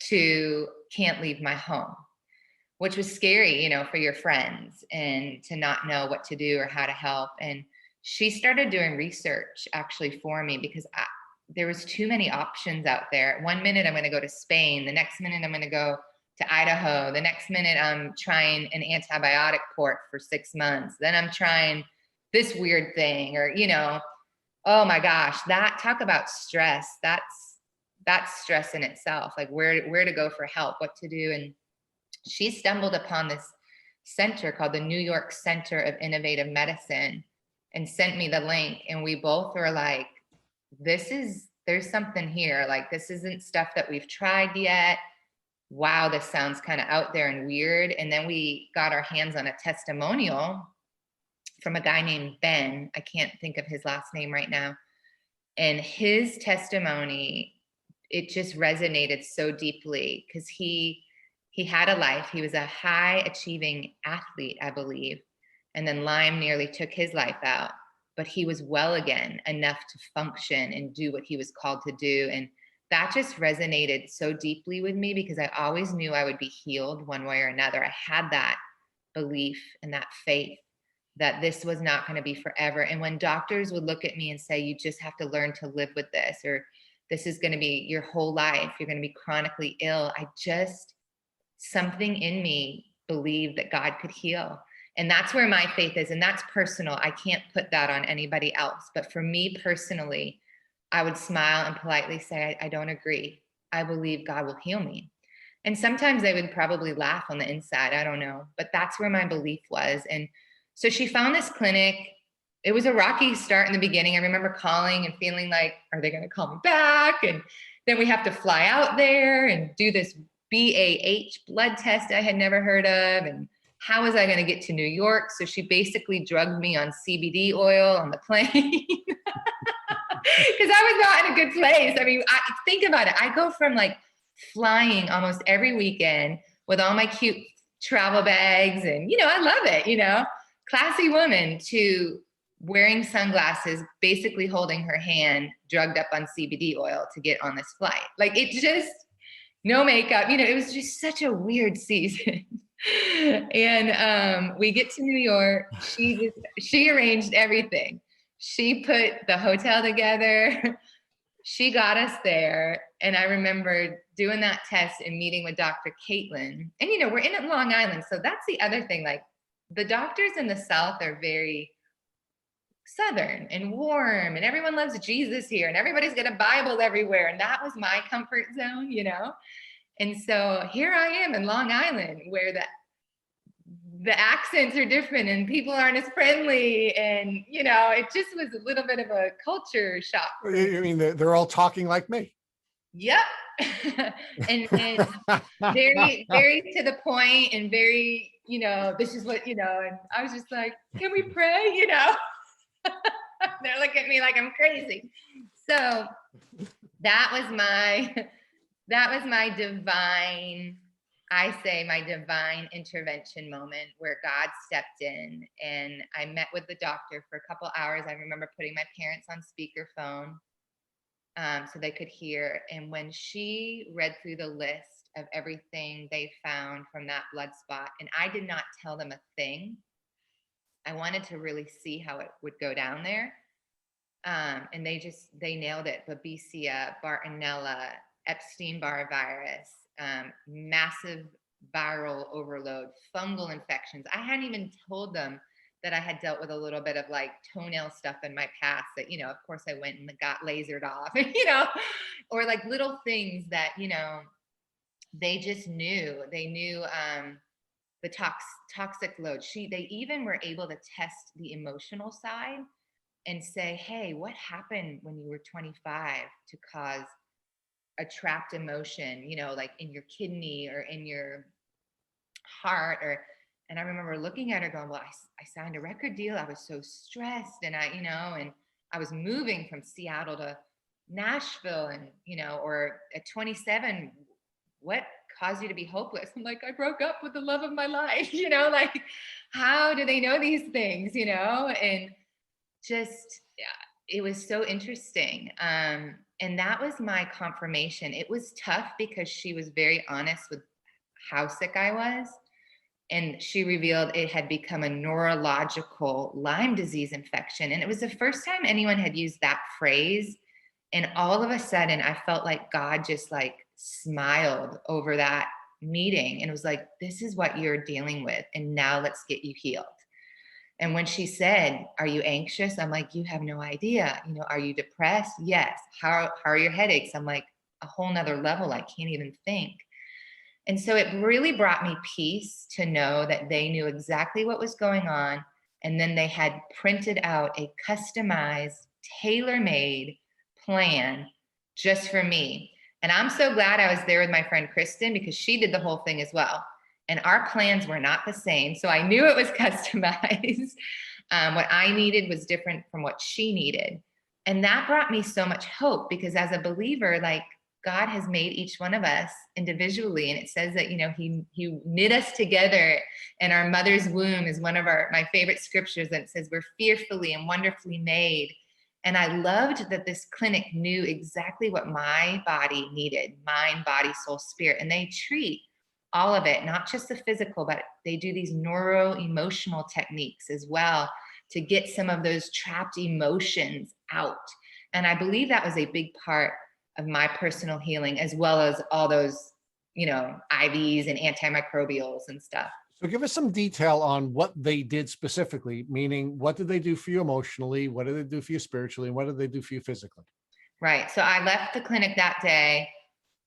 to can't leave my home, which was scary, for your friends and to not know what to do or how to help. And she started doing research actually for me because there was too many options out there. One minute I'm going to go to Spain. The next minute I'm going to go to Idaho. The next minute I'm trying an antibiotic port for 6 months. Then I'm trying this weird thing, or, oh my gosh, talk about stress. That's stress in itself. Like where to go for help, what to do. And she stumbled upon this center called the New York Center of Innovative Medicine and sent me the link. And we both were like, there's something here. Like, this isn't stuff that we've tried yet. Wow, this sounds kind of out there and weird. And then we got our hands on a testimonial from a guy named Ben. I can't think of his last name right now. And his testimony, it just resonated so deeply because he had a life. He was a high achieving athlete, I believe. And then Lyme nearly took his life out, but he was well again enough to function and do what he was called to do. And that just resonated so deeply with me because I always knew I would be healed one way or another. I had that belief and that faith that this was not going to be forever. And when doctors would look at me and say, you just have to learn to live with this, or this is going to be your whole life, you're going to be chronically ill, something in me believed that God could heal. And that's where my faith is. And that's personal. I can't put that on anybody else. But for me personally, I would smile and politely say, I don't agree. I believe God will heal me. And sometimes they would probably laugh on the inside. I don't know. But that's where my belief was. And so she found this clinic. It was a rocky start in the beginning. I remember calling and feeling like, are they going to call me back? And then we have to fly out there and do this BAH blood test I had never heard of. And how was I going to get to New York? So she basically drugged me on CBD oil on the plane because I was not in a good place. I mean, think about it. I go from like flying almost every weekend with all my cute travel bags and, I love it, classy woman, to wearing sunglasses, basically holding her hand, drugged up on CBD oil to get on this flight. Like, it just, no makeup, it was just such a weird season. And we get to New York. She arranged everything. She put the hotel together. She got us there. And I remember doing that test and meeting with Dr. Caitlin. And, we're in Long Island. So that's the other thing. Like, the doctors in the South are very Southern and warm, and everyone loves Jesus here, and everybody's got a Bible everywhere. And that was my comfort zone, And so here I am in Long Island, where the accents are different and people aren't as friendly. And, it just was a little bit of a culture shock. I mean, they're all talking like me. Yep. and very, very to the point, and very, this is what, and I was just like, can we pray? They're looking at me like I'm crazy. So that was my divine, my divine intervention moment where God stepped in, and I met with the doctor for a couple hours. I remember putting my parents on speakerphone so they could hear. And when she read through the list of everything they found from that blood spot, and I did not tell them a thing. I wanted to really see how it would go down there. And they nailed it. Babesia, Bartonella, Epstein-Barr virus, massive viral overload, fungal infections. I hadn't even told them that I had dealt with a little bit of like toenail stuff in my past that, of course I went and got lasered off, or like little things that, they just knew. They knew the toxic load. They even were able to test the emotional side and say, hey, what happened when you were 25 to cause a trapped emotion, like in your kidney or in your heart? And I remember looking at her going, well, I signed a record deal. I was so stressed, and and I was moving from Seattle to Nashville, and, or at 27, what caused you to be hopeless? I'm like, I broke up with the love of my life, like, how do they know these things, And just, yeah, it was so interesting. And that was my confirmation. It was tough because she was very honest with how sick I was. And she revealed it had become a neurological Lyme disease infection. And it was the first time anyone had used that phrase. And all of a sudden, I felt like God just like smiled over that meeting and was like, this is what you're dealing with. And now let's get you healed. And when she said, are you anxious? I'm like, you have no idea. Are you depressed? Yes. How are your headaches? I'm like, a whole nother level. I can't even think. And so it really brought me peace to know that they knew exactly what was going on. And then they had printed out a customized, tailor-made plan just for me. And I'm so glad I was there with my friend Kristen because she did the whole thing as well. And our plans were not the same. So I knew it was customized. What I needed was different from what she needed. And that brought me so much hope because as a believer, like, God has made each one of us individually. And it says that, he knit us together in our mother's womb is one of my favorite scriptures that says we're fearfully and wonderfully made. And I loved that this clinic knew exactly what my body needed, mind, body, soul, spirit. And they treat all of it, not just the physical, but they do these neuro-emotional techniques as well to get some of those trapped emotions out. And I believe that was a big part of my personal healing, as well as all those, IVs and antimicrobials and stuff. So give us some detail on what they did specifically, meaning what did they do for you emotionally? What did they do for you spiritually? And what did they do for you physically? Right. So I left the clinic that day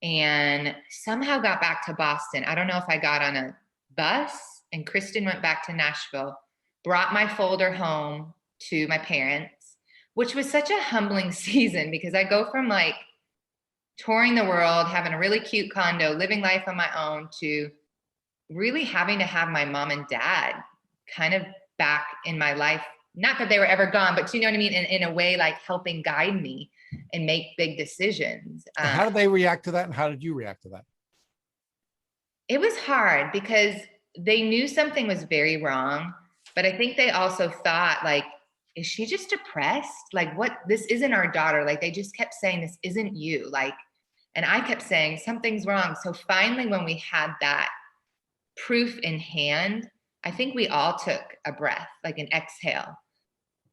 and somehow got back to Boston. I don't know if I got on a bus and Kristen went back to Nashville, brought my folder home to my parents, which was such a humbling season because I go from like touring the world, having a really cute condo, living life on my own, to really having to have my mom and dad kind of back in my life. Not that they were ever gone, but you know what I mean? In a way, like helping guide me and make big decisions. So how did they react to that? And how did you react to that? It was hard because they knew something was very wrong, but I think they also thought, like, is she just depressed? Like, what? This isn't our daughter. Like, they just kept saying, this isn't you. Like, and I kept saying, something's wrong. So finally, when we had that proof in hand, I think we all took a breath, like an exhale.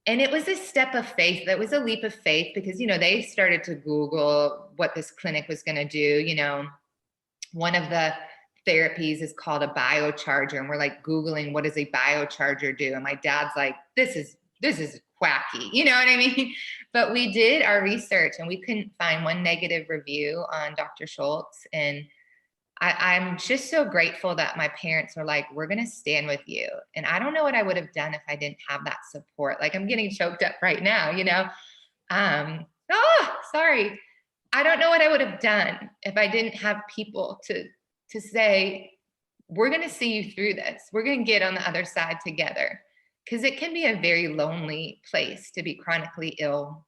And it was a step of faith. That was a leap of faith because, they started to Google what this clinic was going to do. One of the therapies is called a biocharger. And we're like Googling, what does a biocharger do? And my dad's like, this is quacky. You know what I mean? But we did our research and we couldn't find one negative review on Dr. Schultz. And I'm just so grateful that my parents were like, we're going to stand with you. And I don't know what I would have done if I didn't have that support. Like, I'm getting choked up right now, sorry. I don't know what I would have done if I didn't have people to say, we're going to see you through this. We're going to get on the other side together. Because it can be a very lonely place to be chronically ill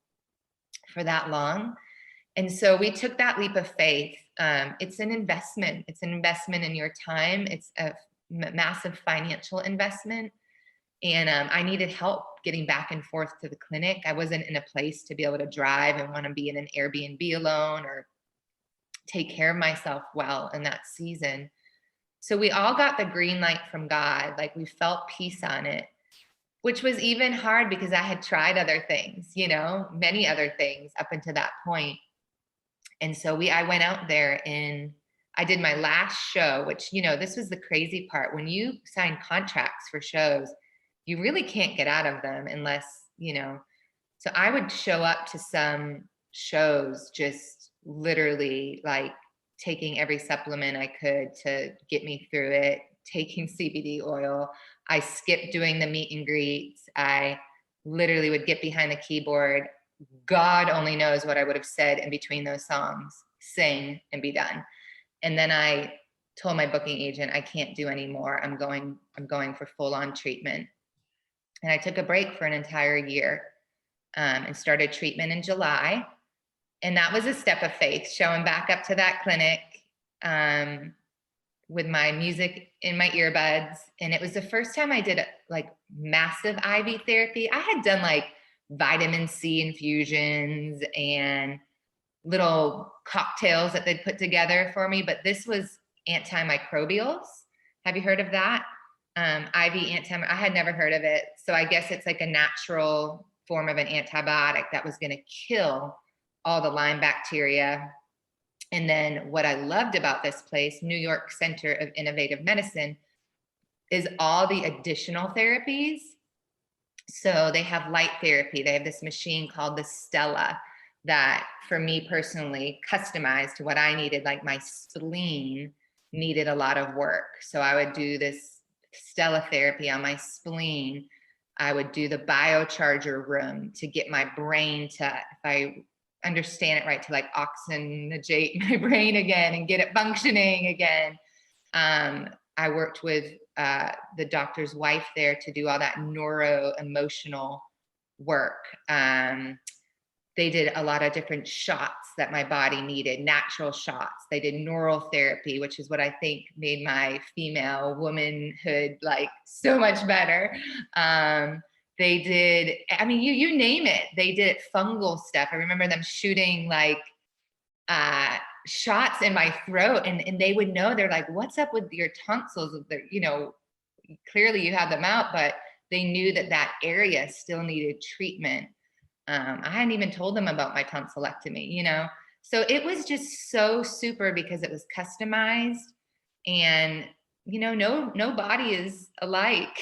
for that long. And so we took that leap of faith. It's an investment. It's an investment in your time. It's a massive financial investment. And I needed help getting back and forth to the clinic. I wasn't in a place to be able to drive and want to be in an Airbnb alone or take care of myself well in that season. So we all got the green light from God. Like, we felt peace on it, which was even hard because I had tried other things, many other things up until that point. And so I went out there and I did my last show, which, this was the crazy part. When you sign contracts for shows, you really can't get out of them unless, so I would show up to some shows just literally like taking every supplement I could to get me through it, taking CBD oil. I skipped doing the meet and greets. I literally would get behind the keyboard. God only knows what I would have said in between those songs, sing and be done. And then I told my booking agent, I can't do anymore. I'm going for full on treatment. And I took a break for an entire year and started treatment in July. And that was a step of faith, showing back up to that clinic with my music in my earbuds. And it was the first time I did like massive IV therapy. I had done like vitamin C infusions and little cocktails that they'd put together for me. But this was antimicrobials. Have you heard of that? IV I had never heard of it. So I guess it's like a natural form of an antibiotic that was going to kill all the Lyme bacteria. And then what I loved about this place, New York Center of Innovative Medicine, is all the additional therapies. So they have light therapy. They have this machine called the Stella that, for me personally, customized to what I needed. Like my spleen needed a lot of work. So I would do this Stella therapy on my spleen. I would do the biocharger room to get my brain to, if I understand it right, to like oxygenate my brain again and get it functioning again. I worked with the doctor's wife there to do all that neuro-emotional work. They did a lot of different shots that my body needed, natural shots. They did neural therapy, which is what I think made my female womanhood like so much better. They did, I mean, you name it. They did fungal stuff. I remember them shooting like shots in my throat, and they would know. They're like, what's up with your tonsils? You know, clearly you have them out, but they knew that that area still needed treatment. I hadn't even told them about my tonsillectomy, you know? So it was just so super because it was customized, and, you know, no body is alike.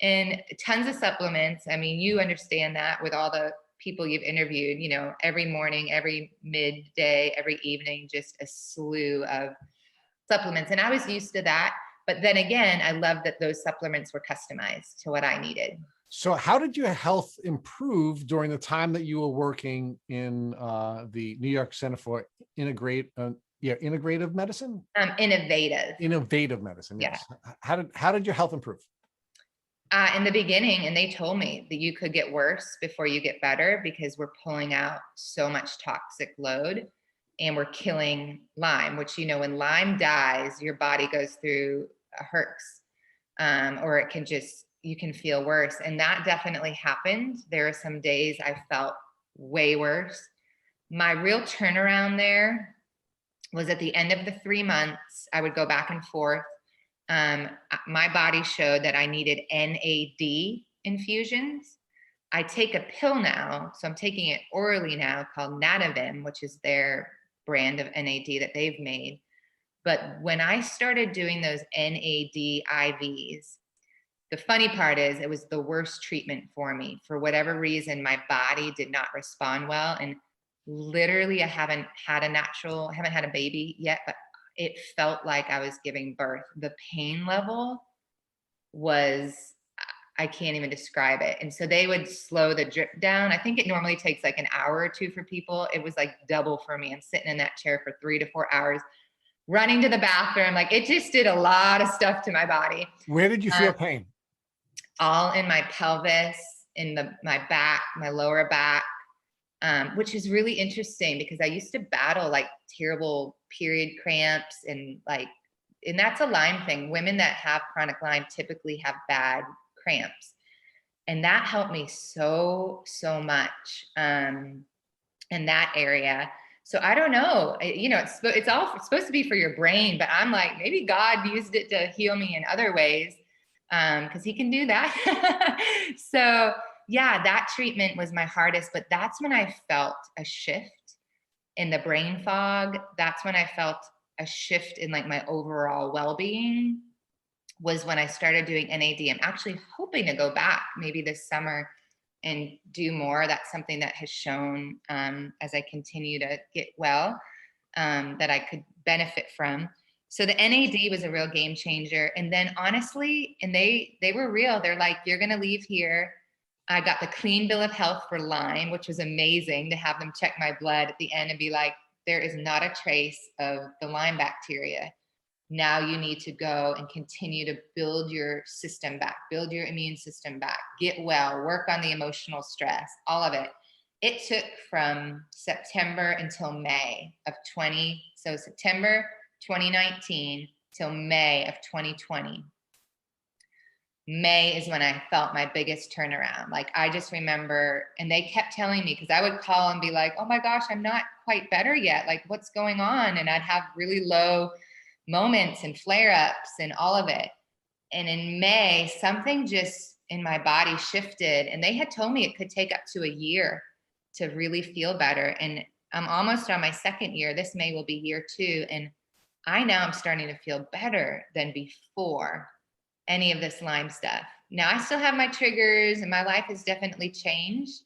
And tons of supplements. I mean, you understand that with all the people you've interviewed, you know, every morning, every midday, every evening, just a slew of supplements. And I was used to that. But then again, I loved that those supplements were customized to what I needed. So how did your health improve during the time that you were working in the New York Center for Integrative Medicine? Innovative medicine, yes. Yeah. How did your health improve? In the beginning, and they told me that you could get worse before you get better because we're pulling out so much toxic load and we're killing Lyme, which, you know, when Lyme dies, your body goes through a herx, or it can just, you can feel worse. And that definitely happened. There are some days I felt way worse. My real turnaround there was at the end of the 3 months. I would go back and forth. My body showed that I needed NAD infusions. I take a pill now, so I'm taking it orally now, called Nadovim, which is their brand of NAD that they've made. But when I started doing those NAD IVs, the funny part is it was the worst treatment for me. For whatever reason, my body did not respond well. And literally, I haven't had a baby yet, but it felt like I was giving birth. The pain level was, I can't even describe it. And so they would slow the drip down. I think it normally takes like an hour or two for people. It was like double for me. I'm sitting in that chair for 3 to 4 hours, running to the bathroom. Like, it just did a lot of stuff to my body. Where did you feel pain? All in my pelvis, in my back, my lower back, which is really interesting because I used to battle like terrible period cramps and that's a Lyme thing. Women that have chronic Lyme typically have bad cramps. And that helped me so much in that area. So I don't know, you know, it's all supposed to be for your brain, but I'm like, maybe God used it to heal me in other ways, because he can do that. So yeah, that treatment was my hardest, but that's when I felt a shift in the brain fog. That's when I felt a shift in like my overall well-being, was when I started doing NAD. I'm actually hoping to go back maybe this summer and do more. That's something that has shown, as I continue to get well, that I could benefit from. So the NAD was a real game changer. And then honestly, and they were real. They're like, you're going to leave here. I got the clean bill of health for Lyme, which was amazing to have them check my blood at the end and be like, there is not a trace of the Lyme bacteria. Now you need to go and continue to build your system back, build your immune system back, get well, work on the emotional stress, all of it. It took from September until May of September 2019 till May of 2020. May is when I felt my biggest turnaround. Like, I just remember, and they kept telling me, because I would call and be like, oh my gosh, I'm not quite better yet. Like, what's going on? And I'd have really low moments and flare ups and all of it. And in May, something just in my body shifted. And they had told me it could take up to a year to really feel better. And I'm almost on my second year. This May will be year 2. And I now am starting to feel better than before any of this Lyme stuff. Now, I still have my triggers and my life has definitely changed,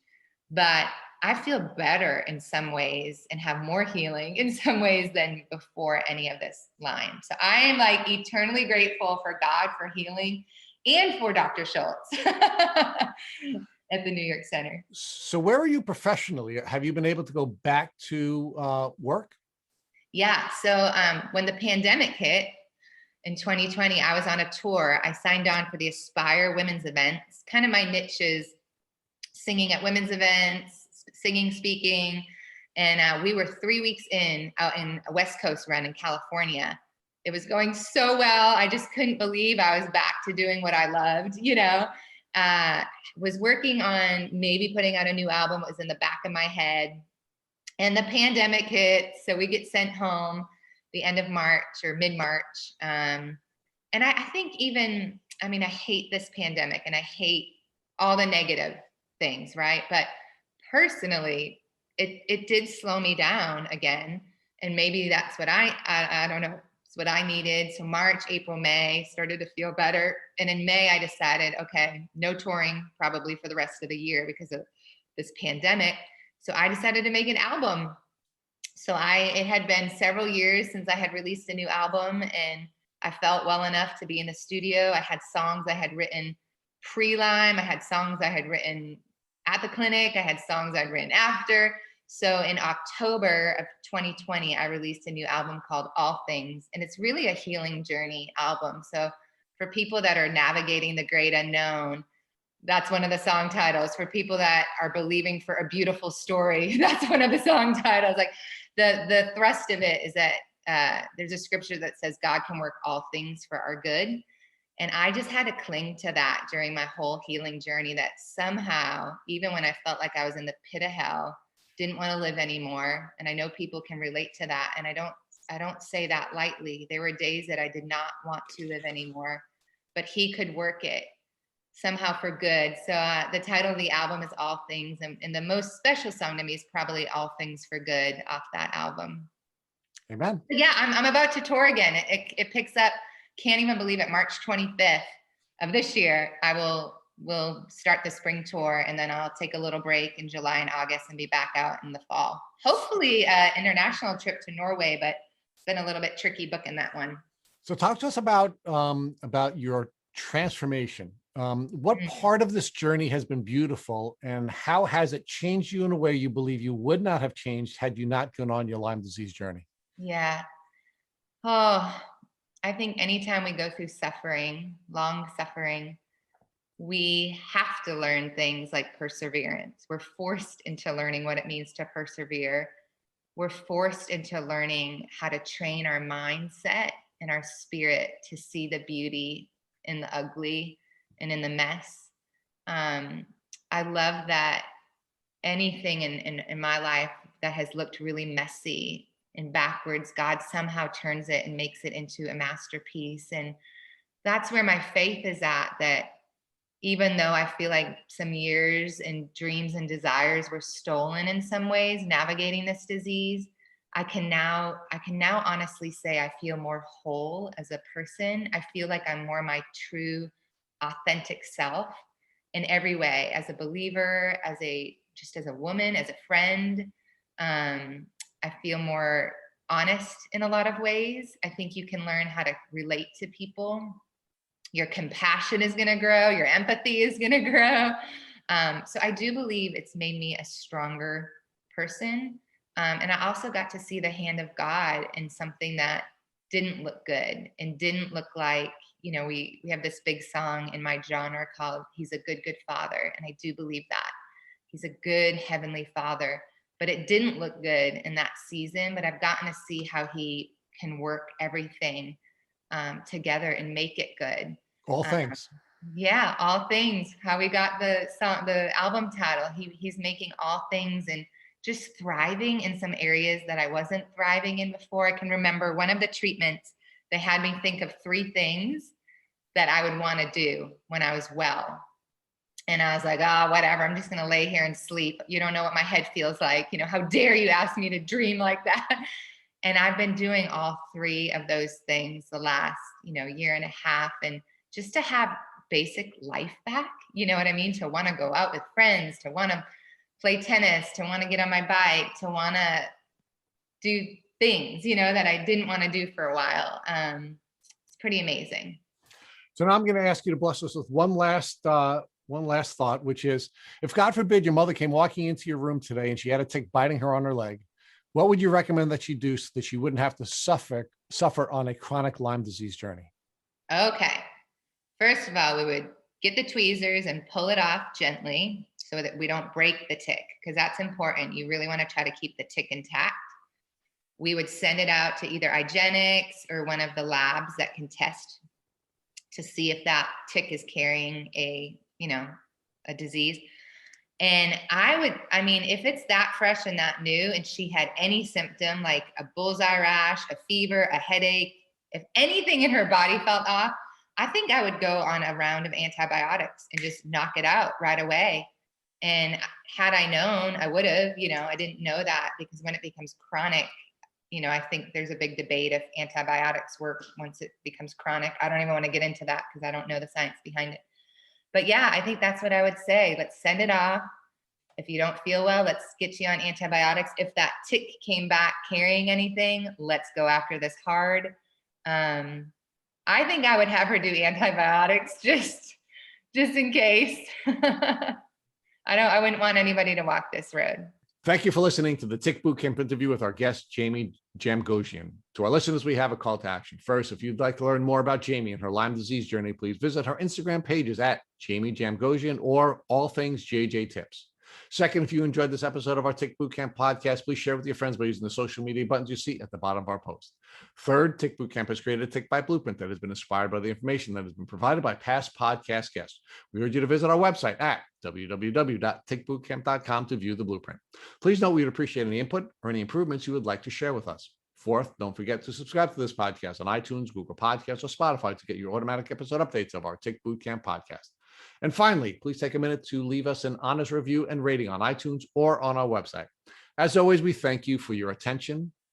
but I feel better in some ways and have more healing in some ways than before any of this Lyme. So I am like eternally grateful for God for healing and for Dr. Schultz at the New York Center. So where are you professionally? Have you been able to go back to work? Yeah. So when the pandemic hit in 2020, I was on a tour. I signed on for the Aspire women's events. Kind of my niche is singing at women's events, singing, speaking. And we were 3 weeks in out in a West Coast run in California. It was going so well. I just couldn't believe I was back to doing what I loved, you know. Was working on maybe putting out a new album. It was in the back of my head. And the pandemic hit. So we get sent home the end of March or mid-March. And I think even, I mean, I hate this pandemic and I hate all the negative things, right? But personally, it did slow me down again. And maybe that's what I don't know, it's what I needed. So March, April, May started to feel better. And in May, I decided, okay, no touring probably for the rest of the year because of this pandemic. So I decided to make an album. So it had been several years since I had released a new album, and I felt well enough to be in the studio. I had songs I had written pre-Lyme. I had songs I had written at the clinic. I had songs I'd written after. So in October of 2020, I released a new album called All Things, and it's really a healing journey album. So for people that are navigating the great unknown, that's one of the song titles. For people that are believing for a beautiful story, that's one of the song titles. Like the thrust of it is that there's a scripture that says God can work all things for our good. And I just had to cling to that during my whole healing journey, that somehow, even when I felt like I was in the pit of hell, didn't want to live anymore. And I know people can relate to that. And I don't say that lightly. There were days that I did not want to live anymore, but he could work it somehow for good. So the title of the album is All Things. And the most special song to me is probably All Things for Good off that album. Amen. But yeah, I'm about to tour again. It picks up, can't even believe it, March 25th of this year. We'll start the spring tour, and then I'll take a little break in July and August and be back out in the fall. Hopefully international trip to Norway, but it's been a little bit tricky booking that one. So talk to us about your transformation. What part of this journey has been beautiful, and how has it changed you in a way you believe you would not have changed had you not gone on your Lyme disease journey? Yeah. Oh, I think anytime we go through suffering, long suffering, we have to learn things like perseverance. We're forced into learning what it means to persevere. We're forced into learning how to train our mindset and our spirit to see the beauty in the ugly and in the mess. I love that anything in my life that has looked really messy and backwards, God somehow turns it and makes it into a masterpiece. And that's where my faith is at, that even though I feel like some years and dreams and desires were stolen in some ways, navigating this disease, I can now honestly say I feel more whole as a person. I feel like I'm more my true, authentic self in every way, as a believer, just as a woman, as a friend. I feel more honest in a lot of ways. I think you can learn how to relate to people. Your compassion is going to grow. Your empathy is going to grow. So I do believe it's made me a stronger person. And I also got to see the hand of God in something that didn't look good and didn't look like, we have this big song in my genre called He's a Good, Good Father. And I do believe that. He's a good heavenly father. But it didn't look good in that season. But I've gotten to see how he can work everything together and make it good. All things. Yeah, All Things. How we got the song, the album title. He's making all things and just thriving in some areas that I wasn't thriving in before. I can remember one of the treatments, they had me think of 3 things that I would want to do when I was well. And I was like, oh, whatever. I'm just going to lay here and sleep. You don't know what my head feels like. How dare you ask me to dream like that? And I've been doing all 3 of those things the last, year and a half. And just to have basic life back, you know what I mean? To want to go out with friends, to want to play tennis, to want to get on my bike, to want to do things, that I didn't want to do for a while. It's pretty amazing. So now I'm going to ask you to bless us with one last thought, which is, if God forbid your mother came walking into your room today and she had a tick biting her on her leg, what would you recommend that she do so that she wouldn't have to suffer on a chronic Lyme disease journey? Okay. First of all, we would get the tweezers and pull it off gently so that we don't break the tick, because that's important. You really want to try to keep the tick intact. We would send it out to either IGeneX or one of the labs that can test to see if that tick is carrying a disease. And if it's that fresh and that new, and she had any symptom like a bullseye rash, a fever, a headache, if anything in her body felt off, I think I would go on a round of antibiotics and just knock it out right away. And had I known, I would have. I didn't know that, because when it becomes chronic, I think there's a big debate if antibiotics work once it becomes chronic. I don't even want to get into that because I don't know the science behind it. But yeah, I think that's what I would say. Let's send it off. If you don't feel well, let's get you on antibiotics. If that tick came back carrying anything, let's go after this hard. I think I would have her do antibiotics just in case. I wouldn't want anybody to walk this road. Thank you for listening to the Tick Bootcamp interview with our guest, Jaime Jamgochian. To our listeners, we have a call to action. First, if you'd like to learn more about Jaime and her Lyme disease journey, please visit her Instagram pages at Jaime Jamgochian or All Things JJ Tips. Second, if you enjoyed this episode of our Tick Bootcamp podcast, please share with your friends by using the social media buttons you see at the bottom of our post. Third, Tick Bootcamp has created a Tick Bite Blueprint that has been inspired by the information that has been provided by past podcast guests. We urge you to visit our website at www.tickbootcamp.com to view the blueprint. Please note we would appreciate any input or any improvements you would like to share with us. Fourth, don't forget to subscribe to this podcast on iTunes, Google Podcasts, or Spotify to get your automatic episode updates of our Tick Bootcamp podcast. And finally, please take a minute to leave us an honest review and rating on iTunes or on our website. As always, we thank you for your attention,